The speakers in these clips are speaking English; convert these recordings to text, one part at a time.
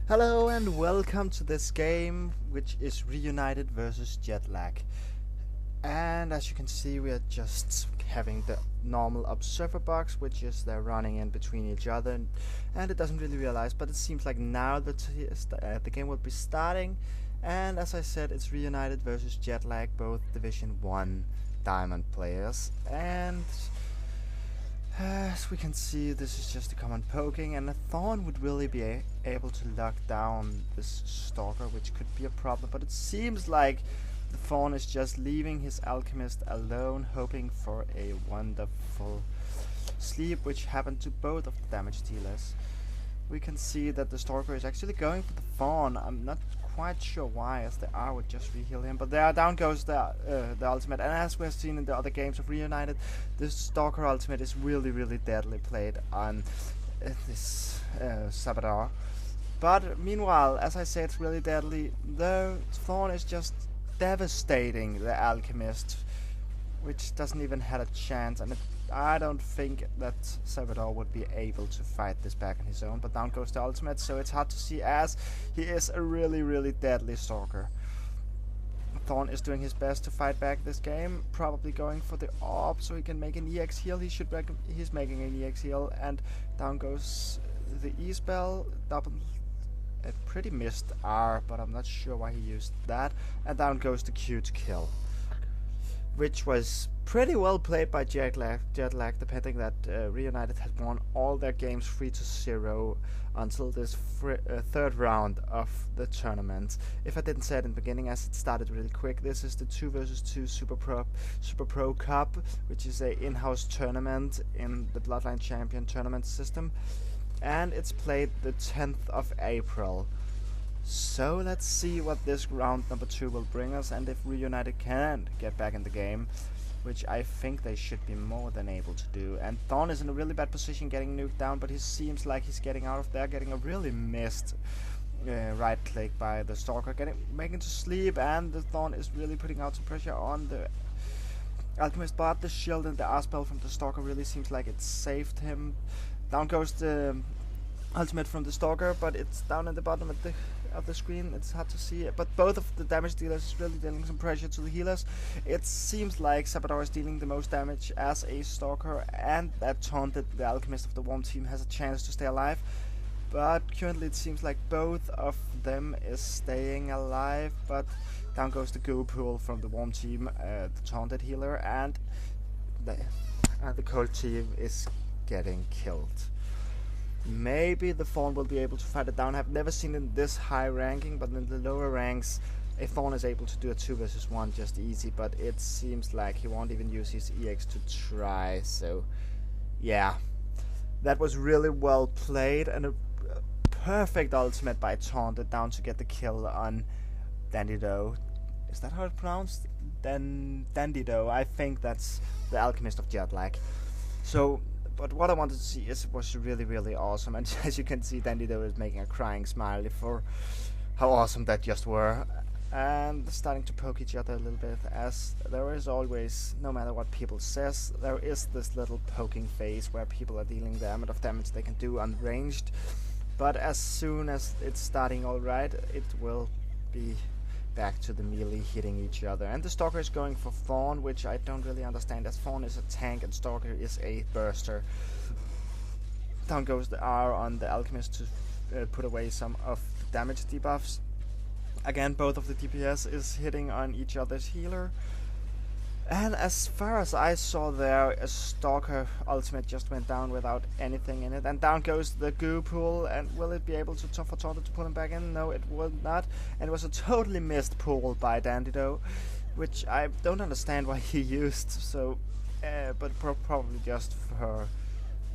Hello and welcome to this game, which is Reunited versus Jetlag. And as you can see, we are just having the normal observer box, which is they're running in between each other, and it doesn't really realize, but it seems like now that the game will be starting. And as I said, it's Reunited versus Jetlag, both Division 1 Diamond players. And as we can see, this is just a common poking, and a Thorn would really be able to lock down this Stalker, which could be a problem, but it seems like the Thorn is just leaving his Alchemist alone, hoping for a wonderful sleep, which happened to both of the damage dealers. We can see that the Stalker is actually going for the Thorn. I'm not quite sure why, as the R would just re-heal him, but there down goes the ultimate. And as we've seen in the other games of Reunited, the Stalker ultimate is really deadly played on this Sabador. But meanwhile, as I say, it's really deadly. The Thorn is just devastating the Alchemist, which doesn't even have a chance, and I don't think that Salvador would be able to fight this back on his own, but down goes the ultimate, so it's hard to see, as he is a really deadly Stalker. Thorn is doing his best to fight back this game, probably going for the orb so he can make an EX heal. He's making an EX heal, and down goes the E spell, double. A pretty missed R, but I'm not sure why he used that, and down goes the Q to kill, which was pretty well played by Jetlag, depending that Reunited had won all their games 3-0 until this third round of the tournament. If I didn't say it in the beginning, as it started really quick, this is the 2 vs 2 Super Pro Cup, which is a in-house tournament in the Bloodline Champion tournament system, and it's played the 10th of April. So let's see what this round number 2 will bring us, and if Reunited can get back in the game, which I think they should be more than able to do. And Thorn is in a really bad position, getting nuked down, but he seems like he's getting out of there, getting a really missed right click by the Stalker, making to sleep, and the Thorn is really putting out some pressure on the Alchemist, but the shield and the R spell from the Stalker really seems like it saved him. Down goes the ultimate from the Stalker, but it's down at the bottom of the screen. It's hard to see it, but both of the damage dealers is really dealing some pressure to the healers. It seems like Sabador is dealing the most damage as a Stalker, and that taunted the Alchemist of the Worm team has a chance to stay alive. But currently it seems like both of them is staying alive, but down goes the Goo Pool from the Worm team, the taunted healer, and the Cold team is getting killed. Maybe the Thorn will be able to fight it down. I've never seen it in this high ranking, but in the lower ranks a Thorn is able to do a 2 vs 1 just easy, but it seems like he won't even use his EX to try. So yeah, that was really well played, and a perfect ultimate by Taunted down to get the kill on Dandido. Is that how it's pronounced? Dandido. I think that's the Alchemist of Jetlag. So, but what I wanted to see was really awesome, and as you can see, Dandido is making a crying smiley for how awesome that just were, and starting to poke each other a little bit, as there is always, no matter what people says, there is this little poking phase where people are dealing the amount of damage they can do unranged, but as soon as it's starting alright, it will be back to the melee hitting each other. And the Stalker is going for Thorn, which I don't really understand, as Thorn is a tank and Stalker is a burster. Down goes the R on the Alchemist to put away some of the damage debuffs. Again, both of the DPS is hitting on each other's healer. And as far as I saw there, a Stalker ultimate just went down without anything in it. And down goes the Goo Pool, and will it be able to for Taunted to pull him back in? No, it will not. And it was a totally missed pull by Dandido, which I don't understand why he used, so, but probably just for,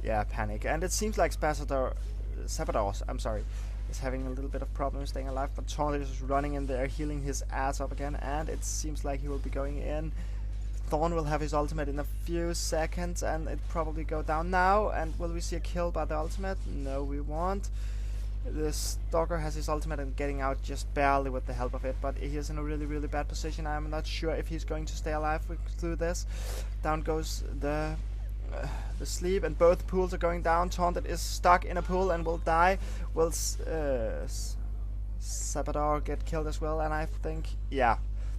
yeah, panic. And it seems like Sabador, is having a little bit of problems staying alive, but Taunted is running in there, healing his ass up again, and it seems like he will be going in. Thorn will have his ultimate in a few seconds, and it probably go down now. And will we see a kill by the ultimate? No, we won't. The Stalker has his ultimate and getting out just barely with the help of it, but he is in a really bad position. I'm not sure if he's going to stay alive through this. Down goes the sleep, and both pools are going down. Taunted is stuck in a pool and will die. Will Sabador get killed as well, and I think, yeah,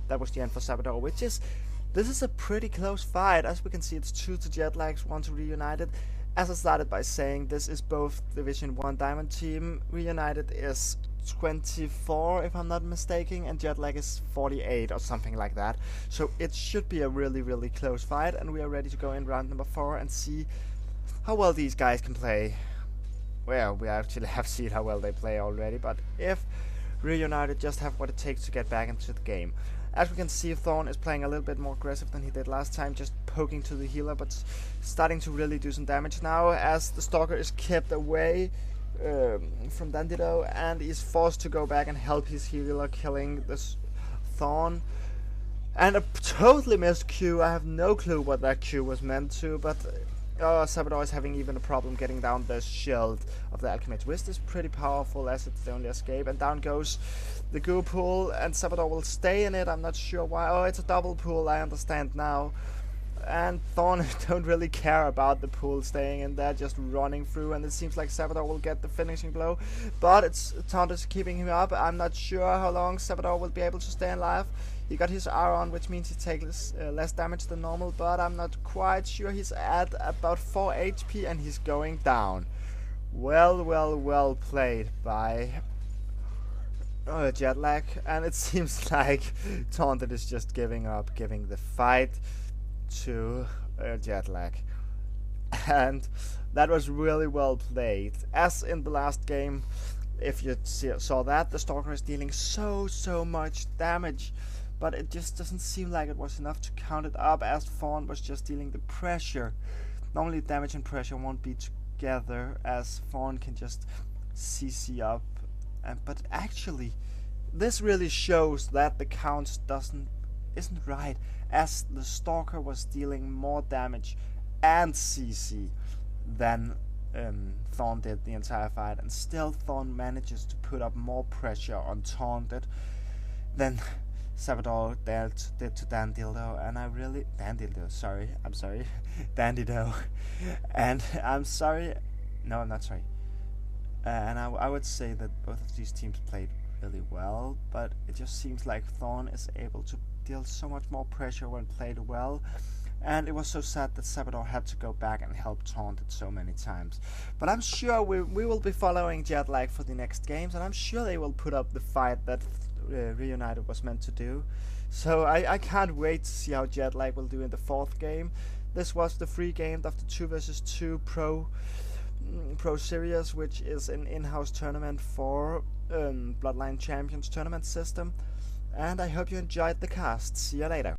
that was the end for Sabador, this is a pretty close fight. As we can see, it's 2 to Jetlags, 1 to Reunited. As I started by saying, this is both Division 1 Diamond team. Reunited is 24, if I'm not mistaken, and Jetlag is 48 or something like that. So it should be a really close fight, and we are ready to go in round number 4 and see how well these guys can play. Well, we actually have seen how well they play already, but if Reunited just have what it takes to get back into the game. As we can see, Thorn is playing a little bit more aggressive than he did last time, just poking to the healer, but starting to really do some damage now as the Stalker is kept away from Dandido and is forced to go back and help his healer, killing this Thorn. And a totally missed Q. I have no clue what that Q was meant to, but Sabador is having even a problem getting down the shield of the Alchemist, which is pretty powerful as it's the only escape. And down goes the goo pool, and Sabador will stay in it. I'm not sure why. Oh, it's a double pool, I understand now. And Thorn don't really care about the pool staying in there, just running through, and it seems like Sabador will get the finishing blow. But it's Taunt is keeping him up. I'm not sure how long Sabador will be able to stay alive. He got his R on, which means he takes less damage than normal, but I'm not quite sure. He's at about 4 HP and he's going down. Well played by Jetlag, and it seems like Taunted is just giving up, giving the fight to Jetlag. And that was really well played. As in the last game, if you saw that, the Stalker is dealing so much damage, but it just doesn't seem like it was enough to count it up, as Fawn was just dealing the pressure. Normally damage and pressure won't be together, as Fawn can just CC up, but actually this really shows that the count isn't right, as the Stalker was dealing more damage and CC than Thorn did the entire fight, and still Thorn manages to put up more pressure on Taunted than Sabador did to Dandido, and Dandido, and I'm sorry, no, I'm not sorry, and I would say that both of these teams played really well, but it just seems like Thorn is able to deal so much more pressure when played well, and it was so sad that Sabador had to go back and help Taunted so many times. But I'm sure we will be following Jetlag for the next games, and I'm sure they will put up the fight that Reunited was meant to do. So I can't wait to see how Jetlag will do in the 4th game. This was the free game of the 2 vs 2 Pro Series, which is an in-house tournament for Bloodline Champions tournament system. And I hope you enjoyed the cast. See you later.